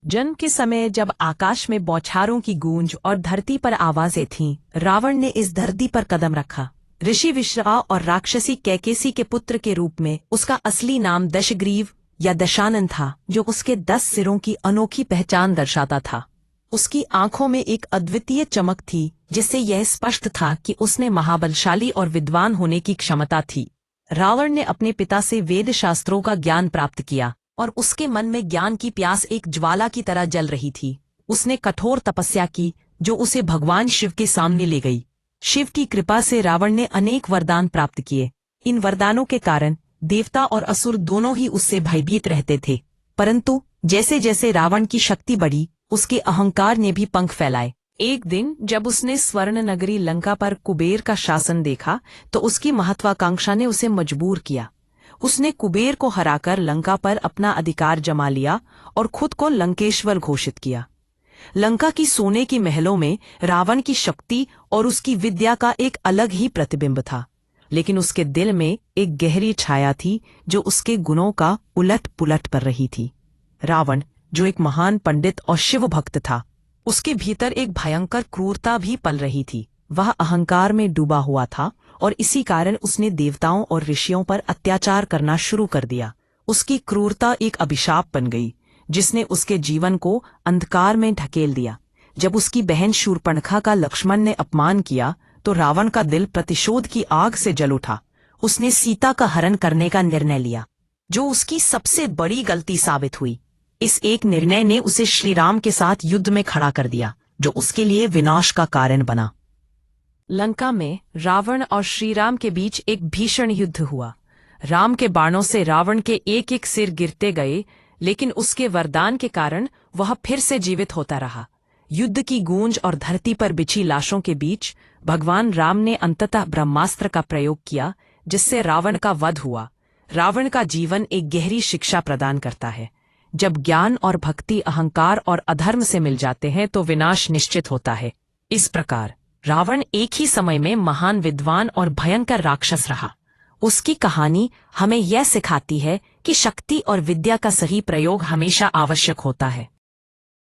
जन्म के समय जब आकाश में बौछारों की गूंज और धरती पर आवाजें थीं, रावण ने इस धरती पर कदम रखा। ऋषि विश्रवा और राक्षसी कैकेसी के पुत्र के रूप में उसका असली नाम दशग्रीव या दशानन था, जो उसके 10 सिरों की अनोखी पहचान दर्शाता था। उसकी आंखों में एक अद्वितीय चमक थी, जिससे यह स्पष्ट था कि उसने महाबलशाली और विद्वान होने की क्षमता थी। रावण ने अपने पिता से वेद शास्त्रों का ज्ञान प्राप्त किया और उसके मन में ज्ञान की प्यास एक ज्वाला की तरह जल रही थी। उसने कठोर तपस्या की, जो उसे भगवान शिव के सामने ले गई। शिव की कृपा से रावण ने अनेक वरदान प्राप्त किए। इन वरदानों के कारण देवता और असुर दोनों ही उससे भयभीत रहते थे। परंतु जैसे जैसे रावण की शक्ति बढ़ी, उसके अहंकार ने भी पंख फैलाए। एक दिन जब उसने स्वर्ण नगरी लंका पर कुबेर का शासन देखा, तो उसकी महत्वाकांक्षा ने उसे मजबूर किया। उसने कुबेर को हराकर लंका पर अपना अधिकार जमा लिया और खुद को लंकेश्वर घोषित किया। लंका की सोने की महलों में रावण की शक्ति और उसकी विद्या का एक अलग ही प्रतिबिंब था, लेकिन उसके दिल में एक गहरी छाया थी, जो उसके गुणों का उलट पुलट कर रही थी। रावण, जो एक महान पंडित और शिव भक्त था, उसके भीतर एक भयंकर क्रूरता भी पल रही थी। वह अहंकार में डूबा हुआ था और इसी कारण उसने देवताओं और ऋषियों पर अत्याचार करना शुरू कर दिया। उसकी क्रूरता एक अभिशाप बन गई, जिसने उसके जीवन को अंधकार में ढकेल दिया। जब उसकी बहन शूर्पणखा का लक्ष्मण ने अपमान किया, तो रावण का दिल प्रतिशोध की आग से जल उठा। उसने सीता का हरण करने का निर्णय लिया, जो उसकी सबसे बड़ी गलती साबित हुई। इस एक निर्णय ने उसे श्रीराम के साथ युद्ध में खड़ा कर दिया, जो उसके लिए विनाश का कारण बना। लंका में रावण और श्रीराम के बीच एक भीषण युद्ध हुआ। राम के बाणों से रावण के एक एक सिर गिरते गए, लेकिन उसके वरदान के कारण वह फिर से जीवित होता रहा। युद्ध की गूंज और धरती पर बिछी लाशों के बीच भगवान राम ने अंततः ब्रह्मास्त्र का प्रयोग किया, जिससे रावण का वध हुआ। रावण का जीवन एक गहरी शिक्षा प्रदान करता है। जब ज्ञान और भक्ति अहंकार और अधर्म से मिल जाते हैं, तो विनाश निश्चित होता है। इस प्रकार रावण एक ही समय में महान विद्वान और भयंकर राक्षस रहा। उसकी कहानी हमें यह सिखाती है कि शक्ति और विद्या का सही प्रयोग हमेशा आवश्यक होता है।